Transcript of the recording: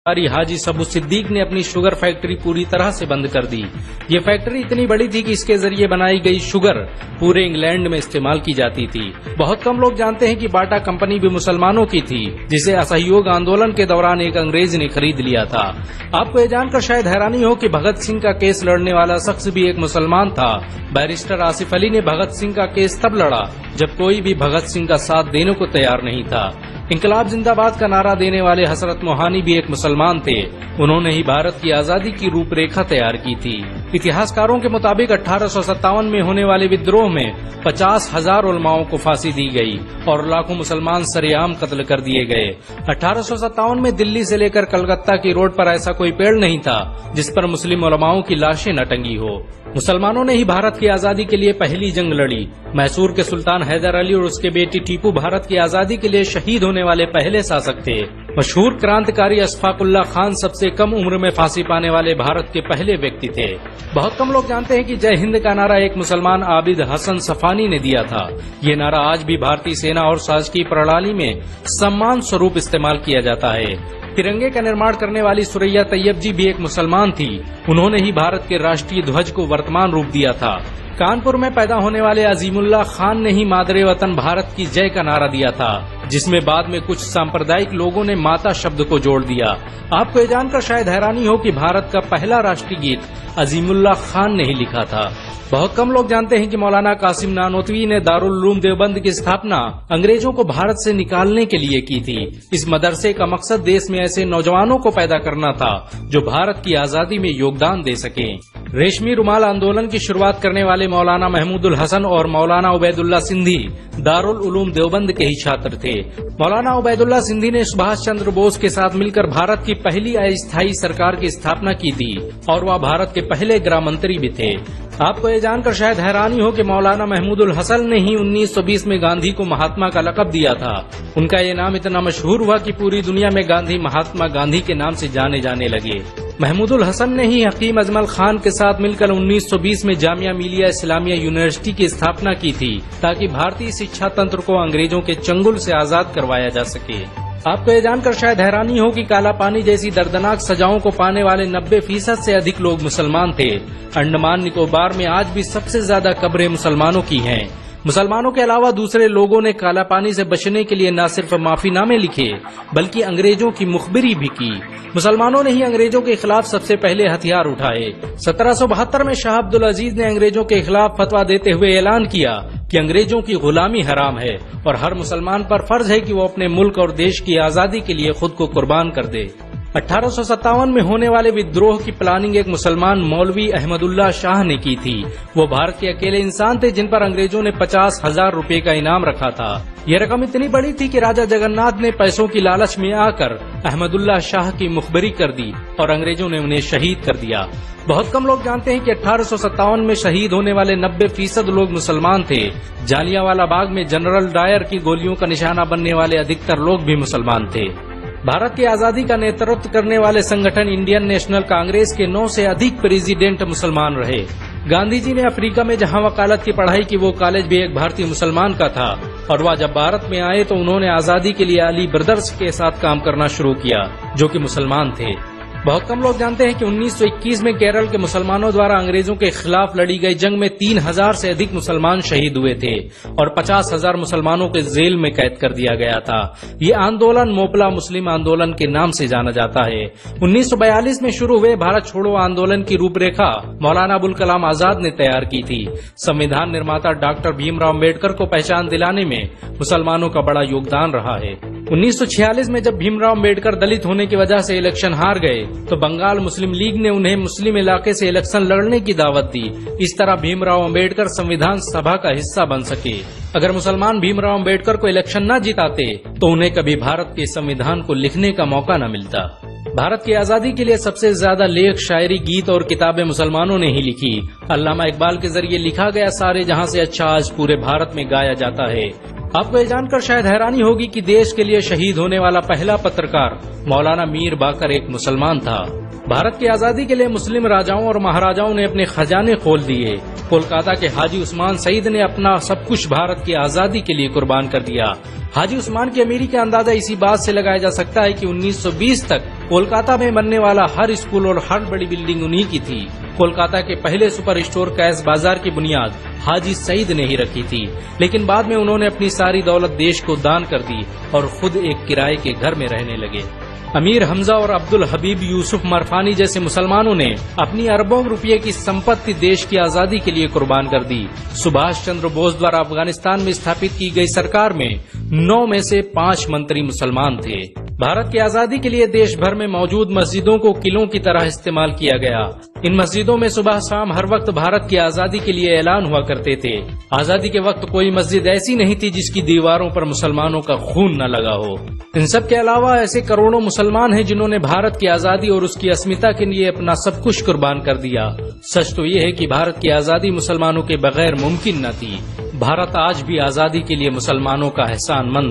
हाजी सबू सिद्दीक ने अपनी शुगर फैक्ट्री पूरी तरह से बंद कर दी। ये फैक्ट्री इतनी बड़ी थी कि इसके जरिए बनाई गई शुगर पूरे इंग्लैंड में इस्तेमाल की जाती थी। बहुत कम लोग जानते हैं कि बाटा कंपनी भी मुसलमानों की थी, जिसे असहयोग आंदोलन के दौरान एक अंग्रेज ने खरीद लिया था। आपको ये जानकर शायद हैरानी हो कि भगत सिंह का केस लड़ने वाला शख्स भी एक मुसलमान था। बैरिस्टर आसिफ अली ने भगत सिंह का केस तब लड़ा जब कोई भी भगत सिंह का साथ देने को तैयार नहीं था। इंकलाब जिंदाबाद का नारा देने वाले हसरत मोहानी भी एक मुसलमान थे। उन्होंने ही भारत की आजादी की रूपरेखा तैयार की थी। इतिहासकारों के मुताबिक 1857 में होने वाले विद्रोह में 50,000 उलमाओं को फांसी दी गई और लाखों मुसलमान सरेआम कत्ल कर दिए गए। 1857 में दिल्ली से लेकर कलकत्ता की रोड पर ऐसा कोई पेड़ नहीं था जिस पर मुस्लिम उलमाओं की लाशें न टंगी हो। मुसलमानों ने ही भारत की आजादी के लिए पहली जंग लड़ी। मैसूर के सुल्तान हैदर अली और उसके बेटी टीपू भारत की आजादी के लिए शहीद होने वाले पहले शासक थे। मशहूर क्रांतिकारी अशफाकुल्लाह खान सबसे कम उम्र में फांसी पाने वाले भारत के पहले व्यक्ति थे। बहुत कम लोग जानते हैं कि जय हिंद का नारा एक मुसलमान आबिद हसन सफानी ने दिया था। ये नारा आज भी भारतीय सेना और शासकीय प्रणाली में सम्मान स्वरूप इस्तेमाल किया जाता है। तिरंगे का निर्माण करने वाली सुरैया तैयब जी भी एक मुसलमान थी। उन्होंने ही भारत के राष्ट्रीय ध्वज को वर्तमान रूप दिया था। कानपुर में पैदा होने वाले अजीमुल्लाह खान ने ही मादरे वतन भारत की जय का नारा दिया था, जिसमें बाद में कुछ सांप्रदायिक लोगों ने माता शब्द को जोड़ दिया। आपको ये जानकर शायद हैरानी हो कि भारत का पहला राष्ट्रीय गीत अजीमुल्लाह खान ने ही लिखा था। बहुत कम लोग जानते हैं कि मौलाना कासिम नानोतवी ने दारुल उलूम देवबंद की स्थापना अंग्रेजों को भारत से निकालने के लिए की थी। इस मदरसे का मकसद देश में ऐसे नौजवानों को पैदा करना था जो भारत की आजादी में योगदान दे सकें। रेशमी रुमाल आंदोलन की शुरुआत करने वाले मौलाना महमूदुल हसन और मौलाना उबैदुल्ला सिंधी दारुल उलूम देवबंद के ही छात्र थे। मौलाना उबैदुल्ला सिंधी ने सुभाष चंद्र बोस के साथ मिलकर भारत की पहली अस्थायी सरकार की स्थापना की थी और वह भारत के पहले गृह मंत्री भी थे। आपको ये जानकर शायद हैरानी हो कि मौलाना महमूदुल हसन ने ही 1920 में गांधी को महात्मा का लक़ब दिया था। उनका ये नाम इतना मशहूर हुआ कि पूरी दुनिया में गांधी महात्मा गांधी के नाम से जाने जाने लगे। महमूदुल हसन ने ही हकीम अजमल खान के साथ मिलकर 1920 में जामिया मिलिया इस्लामिया यूनिवर्सिटी की स्थापना की थी, ताकि भारतीय शिक्षा तंत्र को अंग्रेजों के चंगुल से आजाद करवाया जा सके। आपको ये जानकर शायद हैरानी हो कि काला पानी जैसी दर्दनाक सजाओं को पाने वाले 90% से अधिक लोग मुसलमान थे। अंडमान निकोबार में आज भी सबसे ज्यादा कब्रें मुसलमानों की हैं। मुसलमानों के अलावा दूसरे लोगों ने काला पानी से बचने के लिए न सिर्फ माफीनामे लिखे बल्कि अंग्रेजों की मुखबिरी भी की। मुसलमानों ने ही अंग्रेजों के खिलाफ सबसे पहले हथियार उठाए। 1772 में शाह अब्दुल अजीज ने अंग्रेजों के खिलाफ फतवा देते हुए ऐलान किया कि अंग्रेजों की गुलामी हराम है और हर मुसलमान पर फर्ज है कि वो अपने मुल्क और देश की आजादी के लिए खुद को कुर्बान कर दे। 1857 में होने वाले विद्रोह की प्लानिंग एक मुसलमान मौलवी अहमदुल्लाह शाह ने की थी। वो भारत के अकेले इंसान थे जिन पर अंग्रेजों ने 50,000 रुपए का इनाम रखा था। यह रकम इतनी बड़ी थी कि राजा जगन्नाथ ने पैसों की लालच में आकर अहमदुल्लाह शाह की मुखबरी कर दी और अंग्रेजों ने उन्हें शहीद कर दिया। बहुत कम लोग जानते हैं कि 1857 में शहीद होने वाले 90% लोग मुसलमान थे। जालियांवाला बाग में जनरल डायर की गोलियों का निशाना बनने वाले अधिकतर लोग भी मुसलमान थे। भारत की आजादी का नेतृत्व करने वाले संगठन इंडियन नेशनल कांग्रेस के 9 से अधिक प्रेसिडेंट मुसलमान रहे। गांधी जी ने अफ्रीका में जहां वकालत की पढ़ाई की, वो कॉलेज भी एक भारतीय मुसलमान का था और वह जब भारत में आए तो उन्होंने आजादी के लिए अली ब्रदर्स के साथ काम करना शुरू किया, जो कि मुसलमान थे। बहुत कम लोग जानते हैं कि 1921 में केरल के मुसलमानों द्वारा अंग्रेजों के खिलाफ लड़ी गई जंग में 3000 से अधिक मुसलमान शहीद हुए थे और 50,000 मुसलमानों को जेल में कैद कर दिया गया था। ये आंदोलन मोपला मुस्लिम आंदोलन के नाम से जाना जाता है। 1942 में शुरू हुए भारत छोड़ो आंदोलन की रूपरेखा मौलाना अबुल कलाम आजाद ने तैयार की थी। संविधान निर्माता डॉक्टर भीमराव अम्बेडकर को पहचान दिलाने में मुसलमानों का बड़ा योगदान रहा है। 1946 में जब भीमराव अम्बेडकर दलित होने की वजह से इलेक्शन हार गए तो बंगाल मुस्लिम लीग ने उन्हें मुस्लिम इलाके से इलेक्शन लड़ने की दावत दी। इस तरह भीमराव अम्बेडकर संविधान सभा का हिस्सा बन सके। अगर मुसलमान भीमराव अम्बेडकर को इलेक्शन न जिताते तो उन्हें कभी भारत के संविधान को लिखने का मौका न मिलता। भारत की आजादी के लिए सबसे ज्यादा लेख, शायरी, गीत और किताबें मुसलमानों ने ही लिखी। अल्लामा इकबाल के जरिए लिखा गया सारे जहां से अच्छा आज पूरे भारत में गाया जाता है। आपको ये जानकर शायद हैरानी होगी कि देश के लिए शहीद होने वाला पहला पत्रकार मौलाना मीर बाकर एक मुसलमान था। भारत की आजादी के लिए मुस्लिम राजाओं और महाराजाओं ने अपने खजाने खोल दिए। कोलकाता के हाजी उस्मान सईद ने अपना सब कुछ भारत की आजादी के लिए कुर्बान कर दिया। हाजी उस्मान की अमीरी का अंदाजा इसी बात से लगाया जा सकता है कि 1920 तक कोलकाता में बनने वाला हर स्कूल और हर बड़ी बिल्डिंग उन्हीं की थी। कोलकाता के पहले सुपर स्टोर कैश बाजार की बुनियाद हाजी सईद ने ही रखी थी, लेकिन बाद में उन्होंने अपनी सारी दौलत देश को दान कर दी और खुद एक किराए के घर में रहने लगे। अमीर हमजा और अब्दुल हबीब यूसुफ मरफानी जैसे मुसलमानों ने अपनी अरबों रुपये की संपत्ति देश की आजादी के लिए कुर्बान कर दी। सुभाष चंद्र बोस द्वारा अफगानिस्तान में स्थापित की गई सरकार में 9 में से 5 मंत्री मुसलमान थे। भारत की आजादी के लिए देश भर में मौजूद मस्जिदों को किलों की तरह इस्तेमाल किया गया। इन मस्जिदों में सुबह शाम हर वक्त भारत की आजादी के लिए ऐलान हुआ करते थे। आजादी के वक्त कोई मस्जिद ऐसी नहीं थी जिसकी दीवारों पर मुसलमानों का खून न लगा हो। इन सब के अलावा ऐसे करोड़ों मुसलमान हैं जिन्होंने भारत की आजादी और उसकी अस्मिता के लिए अपना सब कुछ कुर्बान कर दिया। सच तो ये है कि भारत की आजादी मुसलमानों के बगैर मुमकिन न थी। भारत आज भी आजादी के लिए मुसलमानों का एहसानमंद